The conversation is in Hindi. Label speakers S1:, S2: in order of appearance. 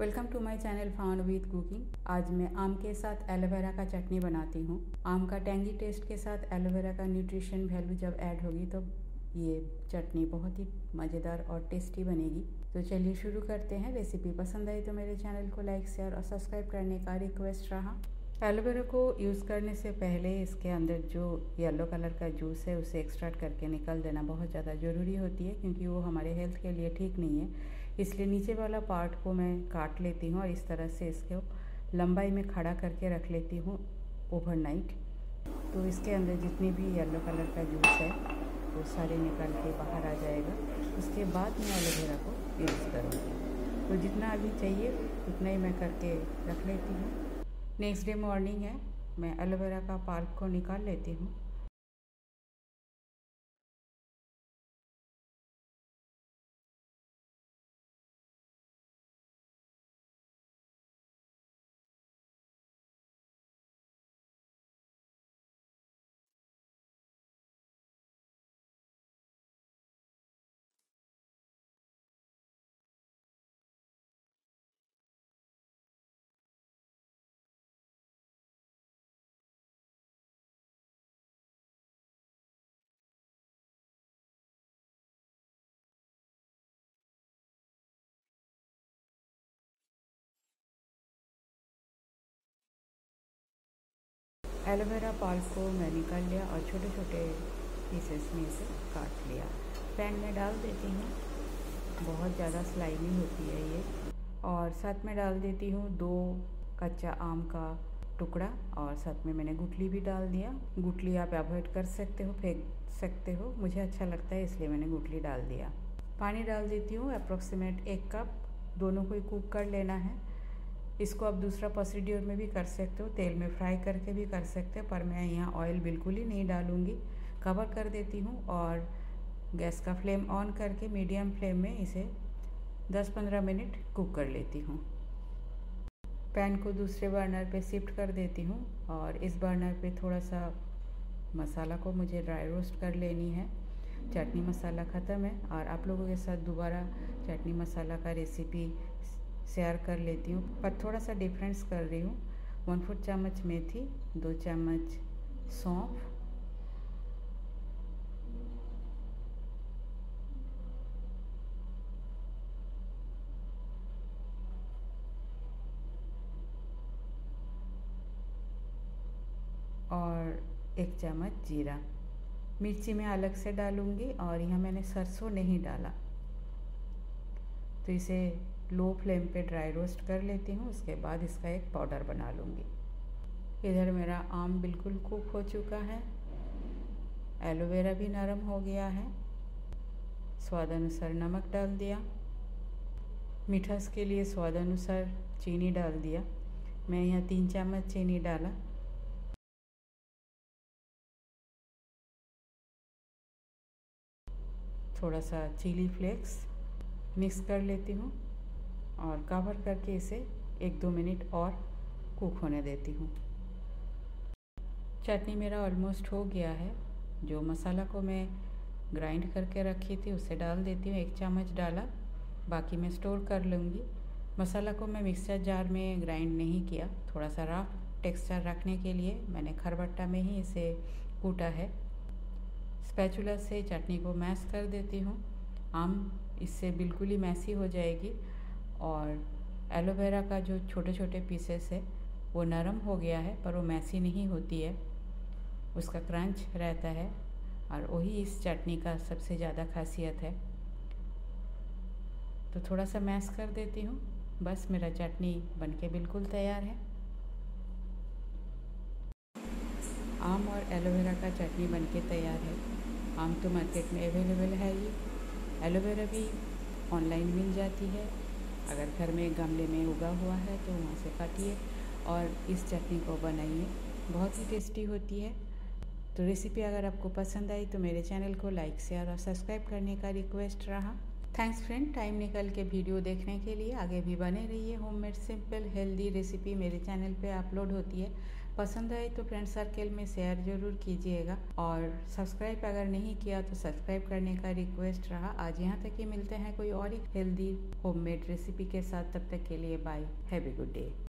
S1: Welcome to my channel found with cooking. आज मैं आम के साथ एलोवेरा का चटनी बनाती हूँ। आम का टैंगी टेस्ट के साथ एलोवेरा का न्यूट्रिशन वैल्यू जब ऐड होगी तो ये चटनी बहुत ही मज़ेदार और टेस्टी बनेगी। तो चलिए शुरू करते हैं। रेसिपी पसंद आई तो मेरे चैनल को लाइक शेयर और सब्सक्राइब करने का रिक्वेस्ट रहा। एलोवेरा को यूज़ करने से पहले इसके अंदर जो येलो कलर का जूस है उसे एक्सट्रैक्ट करके निकाल देना बहुत ज़्यादा ज़रूरी होती है, क्योंकि वो हमारे हेल्थ के लिए ठीक नहीं है। इसलिए नीचे वाला पार्ट को मैं काट लेती हूँ और इस तरह से इसको लंबाई में खड़ा करके रख लेती हूँ ओवरनाइट। तो इसके अंदर जितनी भी येलो कलर का जूस है वो सारे निकाल के बाहर आ जाएगा। उसके बाद मैं एलोवेरा को यूज़ करूँगी। तो जितना अभी चाहिए उतना ही मैं करके रख लेती हूँ। नेक्स्ट डे मॉर्निंग है, मैं एलोवेरा का पल्प को निकाल लेती हूँ। एलोवेरा पल्प को मैं निकाल लिया और छोटे छोटे पीसेस में इसे काट लिया। पैन में डाल देती हूँ। बहुत ज़्यादा स्लाइमी होती है ये। और साथ में डाल देती हूँ 2 कच्चा आम का टुकड़ा और साथ में मैंने गुठली भी डाल दिया। गुठली आप अवॉइड कर सकते हो, फेंक सकते हो, मुझे अच्छा लगता है इसलिए मैंने गुठली डाल दिया। पानी डाल देती हूँ अप्रॉक्सीमेट 1 कप। दोनों को ही कुक कर लेना है। इसको आप दूसरा प्रोसीड्यूर में भी कर सकते हो, तेल में फ्राई करके भी कर सकते हो, पर मैं यहाँ ऑयल बिल्कुल ही नहीं डालूँगी। कवर कर देती हूँ और गैस का फ्लेम ऑन करके मीडियम फ्लेम में इसे 10-15 मिनट कुक कर लेती हूँ। पैन को दूसरे बर्नर पे शिफ्ट कर देती हूँ और इस बर्नर पे थोड़ा सा मसाला को मुझे ड्राई रोस्ट कर लेनी है। चटनी मसाला ख़त्म है और आप लोगों के साथ दोबारा चटनी मसाला का रेसिपी शेयर कर लेती हूँ, पर थोड़ा सा डिफरेंस कर रही हूँ। 1/4 चम्मच मेथी, 2 चम्मच सौंफ, और 1 चम्मच जीरा। मिर्ची मैं अलग से डालूँगी और यहाँ मैंने सरसों नहीं डाला। तो इसे लो फ्लेम पे ड्राई रोस्ट कर लेती हूँ। उसके बाद इसका एक पाउडर बना लूँगी। इधर मेरा आम बिल्कुल कुक हो चुका है। एलोवेरा भी नरम हो गया है। स्वाद अनुसार नमक डाल दिया। मिठास के लिए स्वाद अनुसार चीनी डाल दिया। मैं यहाँ 3 चम्मच चीनी डाला। थोड़ा सा चिली फ्लेक्स मिक्स कर लेती हूँ और कवर करके इसे 1-2 मिनट और कुक होने देती हूँ। चटनी मेरा ऑलमोस्ट हो गया है। जो मसाला को मैं ग्राइंड करके रखी थी उसे डाल देती हूँ। 1 चम्मच डाला, बाकी मैं स्टोर कर लूँगी। मसाला को मैं मिक्सर जार में ग्राइंड नहीं किया, थोड़ा सा रफ टेक्सचर रखने के लिए मैंने खरबट्टा में ही इसे कूटा है। स्पैचुला से चटनी को मैश कर देती हूँ। आम इससे बिल्कुल ही मैसी हो जाएगी और एलोवेरा का जो छोटे छोटे पीसेस है वो नरम हो गया है, पर वो मैसी नहीं होती है, उसका क्रंच रहता है और वही इस चटनी का सबसे ज़्यादा खासियत है। तो थोड़ा सा मैश कर देती हूँ। बस मेरा चटनी बनके बिल्कुल तैयार है। आम और एलोवेरा का चटनी बनके तैयार है। आम तो मार्केट में अवेलेबल है ही, एलोवेरा भी ऑनलाइन मिल जाती है। अगर घर में गमले में उगा हुआ है तो वहाँ से काटिए और इस चटनी को बनाइए, बहुत ही टेस्टी होती है। तो रेसिपी अगर आपको पसंद आई तो मेरे चैनल को लाइक शेयर और सब्सक्राइब करने का रिक्वेस्ट रहा। थैंक्स फ्रेंड, टाइम निकल के वीडियो देखने के लिए। आगे भी बने रहिए। होममेड सिंपल हेल्दी रेसिपी मेरे चैनल पे अपलोड होती है। पसंद आए तो फ्रेंड सर्कल में शेयर ज़रूर कीजिएगा, और सब्सक्राइब अगर नहीं किया तो सब्सक्राइब करने का रिक्वेस्ट रहा। आज यहाँ तक ही, मिलते हैं कोई और ही हेल्दी होममेड रेसिपी के साथ। तब तक के लिए bye, have a good day.